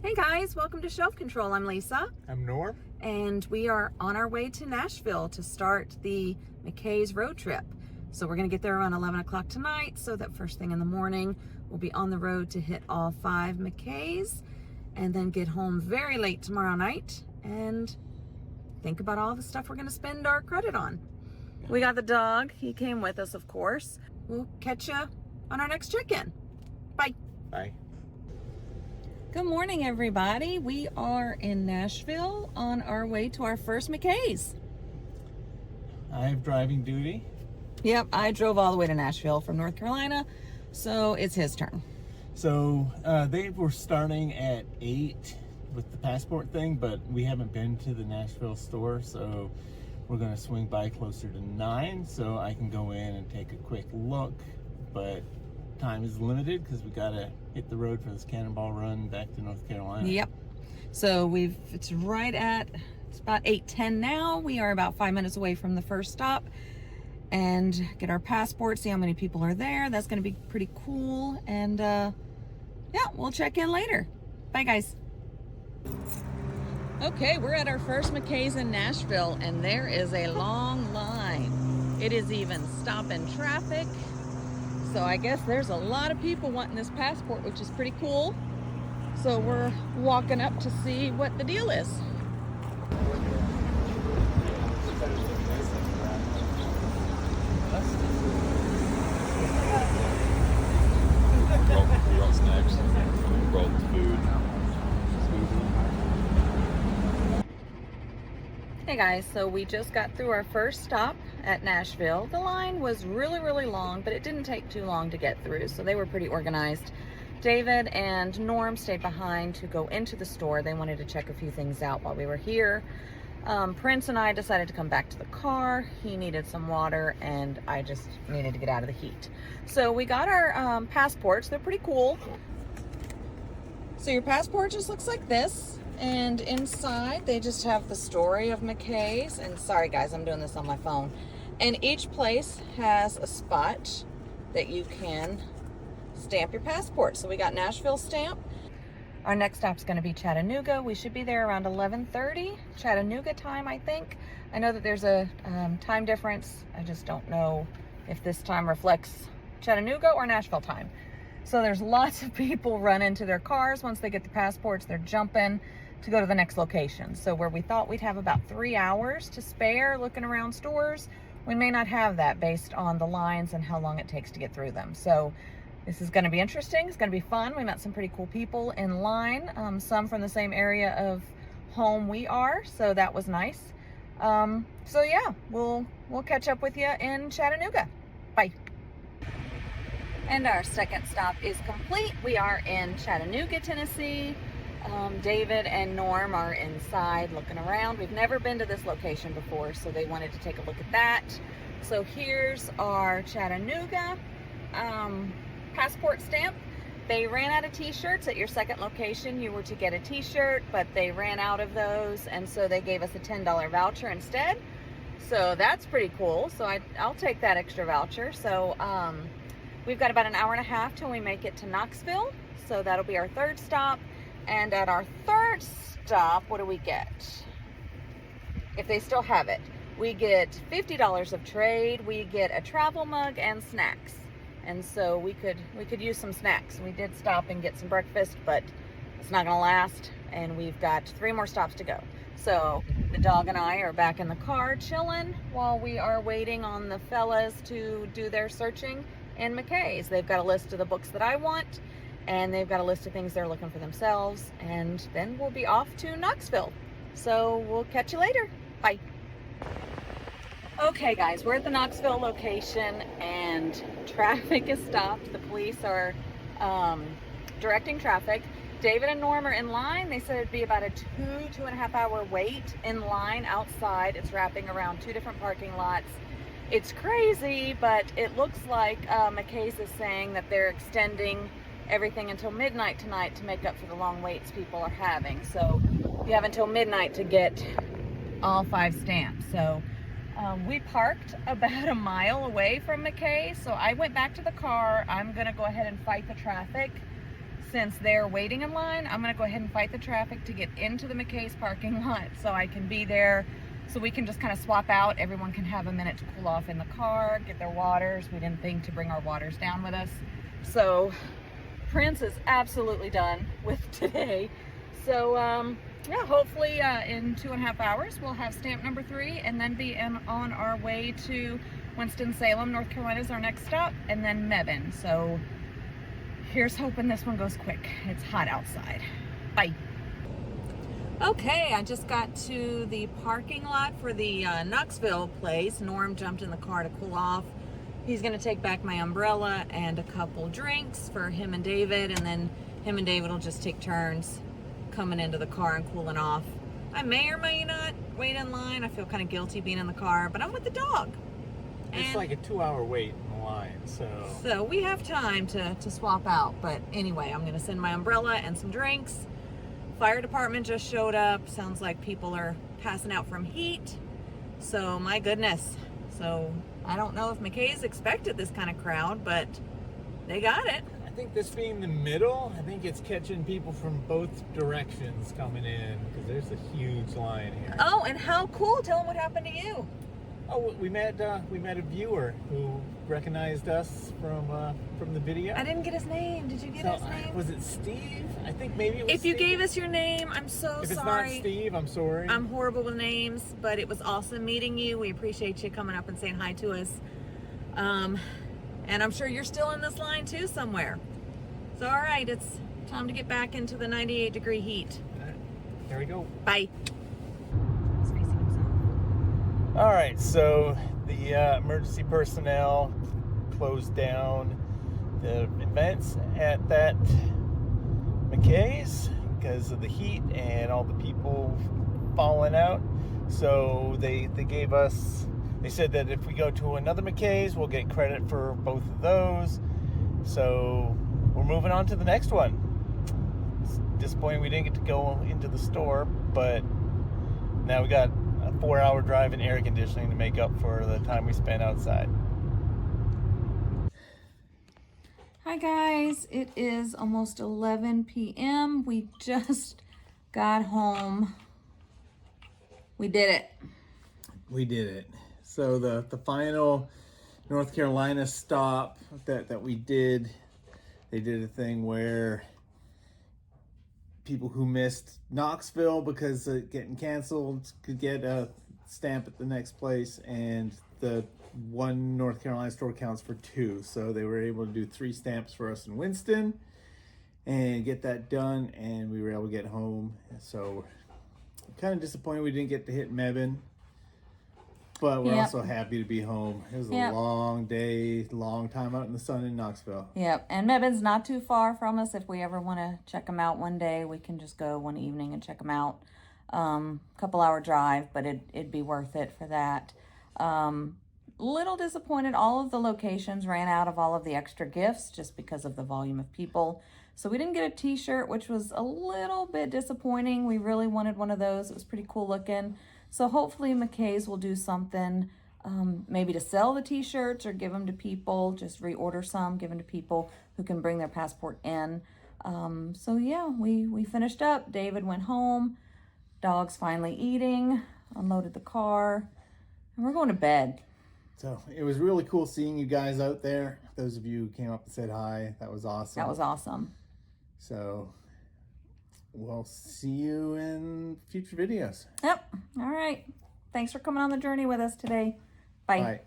Hey guys, welcome to Shelf Control. I'm Lisa. I'm Norm. And we are on our way to Nashville to start the McKays road trip. So we're going to get there around 11 o'clock tonight so that first thing in the morning we'll be on the road to hit all 5 McKays and then get home very late tomorrow night and think about all the stuff we're going to spend our credit on. We got the dog. He came with us, of course. We'll catch you on our next check-in. Bye. Bye. Good morning, everybody. We are in Nashville on our way to our first McKays. I have driving duty. Yep, I drove all the way to Nashville from North Carolina, so it's his turn. So they were starting at 8 with the passport thing, but we haven't been to the Nashville store, so we're going to swing by closer to 9 so I can go in and take a quick look, but time is limited because we got to hit the road for this cannonball run back to North Carolina. Yep. So it's about 8:10 now. We are about 5 minutes away from the first stop and get our passport, see how many people are there. That's going to be pretty cool. And yeah, we'll check in later. Bye, guys. Okay, we're at our first McKays in Nashville, and there is a long line. It is even stopping traffic. So I guess there's a lot of people wanting this passport, which is pretty cool. So we're walking up to see what the deal is. We got snacks, brought food. Hey guys, so we just got through our first stop at Nashville. The line was really long, but it didn't take too long to get through, so they were pretty organized. David and Norm stayed behind to go into the store. They wanted to check a few things out while we were here. Prince and I decided to come back to the car. He needed some water, and I just needed to get out of the heat. So we got our passports. They're pretty cool. So your passport just looks like this. And inside, they just have the story of McKays. And sorry, guys, I'm doing this on my phone. And each place has a spot that you can stamp your passport. So we got Nashville stamp. Our next stop's going to be Chattanooga. We should be there around 11:30 Chattanooga time, I think. I know that there's a time difference. I just don't know if this time reflects Chattanooga or Nashville time. So there's lots of people running to their cars. Once they get the passports, they're jumping to go to the next location. So where we thought we'd have about 3 hours to spare looking around stores, we may not have that based on the lines and how long it takes to get through them. So this is going to be interesting. It's going to be fun. We met some pretty cool people in line, some from the same area of home we are. So that was nice. So yeah, we'll catch up with you in Chattanooga. Bye. And our second stop is complete. We are in Chattanooga, Tennessee. David and Norm are inside looking around. We've never been to this location before, so they wanted to take a look at that. So here's our Chattanooga passport stamp. They ran out of t-shirts at your second location. You were to get a t-shirt, but they ran out of those, and so they gave us a $10 voucher instead. So that's pretty cool. So I'll take that extra voucher. So we've got about an hour and a half till we make it to Knoxville. So that'll be our third stop. And at our third stop, what do we get? If they still have it, we get $50 of trade. We get a travel mug and snacks. And so we could use some snacks. We did stop and get some breakfast, but it's not gonna last. And we've got 3 more stops to go. So the dog and I are back in the car chilling while we are waiting on the fellas to do their searching in McKay's. They've got a list of the books that I want, and they've got a list of things they're looking for themselves, and then we'll be off to Knoxville. So we'll catch you later. Bye. Okay guys, we're at the Knoxville location and traffic is stopped. The police are directing traffic. David and Norm are in line. They said it'd be about a 2.5 hour wait in line outside. It's wrapping around 2 different parking lots. It's crazy, but it looks like McKays is saying that they're extending everything until midnight tonight to make up for the long waits people are having. So you have until midnight to get all 5 stamps. So we parked about a mile away from McKay, so I went back to the car. I'm gonna go ahead and fight the traffic since they're waiting in line, I'm gonna go ahead and fight the traffic to get into the McKay's parking lot so I can be there, so we can just kind of swap out. Everyone can have a minute to cool off in the car, get their waters. We didn't think to bring our waters down with us. So Prince is absolutely done with today. So yeah, hopefully in 2.5 hours we'll have stamp number 3 and then be on our way to Winston-Salem, North Carolina is our next stop, and then Mebane. So here's hoping this one goes quick. It's hot outside. Bye. Okay, I just got to the parking lot for the Knoxville place. Norm jumped in the car to cool off. He's gonna take back my umbrella and a couple drinks for him and David, and then him and David will just take turns coming into the car and cooling off. I may or may not wait in line. I feel kind of guilty being in the car, but I'm with the dog. It's like a 2-hour wait in the line, so we have time to swap out. But anyway, I'm gonna send my umbrella and some drinks. Fire department just showed up. Sounds like people are passing out from heat. So my goodness. So I don't know if McKay's expected this kind of crowd, but they got it. I think this being the middle, I think it's catching people from both directions coming in, because there's a huge line here. Oh, and how cool. Tell them what happened to you. Oh, we met a viewer who recognized us from the video. I didn't get his name. Did you get his name? Was it Steve? I think maybe it was If you Steve. gave us your name, I'm so sorry. If it's not Steve, I'm sorry. I'm horrible with names, but it was awesome meeting you. We appreciate you coming up and saying hi to us. And I'm sure you're still in this line too somewhere. So all right, it's time to get back into the 98-degree heat. All right, here we go. Bye. He's facing himself. All right, so the emergency personnel closed down the events at that McKay's because of the heat and all the people falling out. So they gave us, they said that if we go to another McKay's, we'll get credit for both of those. So we're moving on to the next one. It's disappointing we didn't get to go into the store, but now we got a 4-hour drive in air conditioning to make up for the time we spent outside. Hi guys, it is almost 11 p.m. We just got home. We did it. We did it. So the final North Carolina stop that we did, they did a thing where people who missed Knoxville because of getting canceled could get a stamp at the next place, and the one North Carolina store counts for 2. So they were able to do 3 stamps for us in Winston and get that done, and we were able to get home. So kind of disappointed we didn't get to hit Mebane, but we're also happy to be home. It was a long day, long time out in the sun in Knoxville. Yep, and Mebane's not too far from us. If we ever want to check them out one day, we can just go one evening and check them out. Couple-hour drive, but it'd be worth it for that. Little disappointed, all of the locations ran out of all of the extra gifts just because of the volume of people. So we didn't get a t-shirt, which was a little bit disappointing. We really wanted one of those. It was pretty cool looking. So hopefully McKay's will do something, maybe to sell the t-shirts or give them to people, just reorder some, give them to people who can bring their passport in. So yeah, we finished up. David went home. Dog's finally eating, unloaded the car, and we're going to bed. So it was really cool seeing you guys out there. Those of you who came up and said hi, that was awesome. That was awesome. So we'll see you in future videos. Yep. All right. Thanks for coming on the journey with us today. Bye. Bye.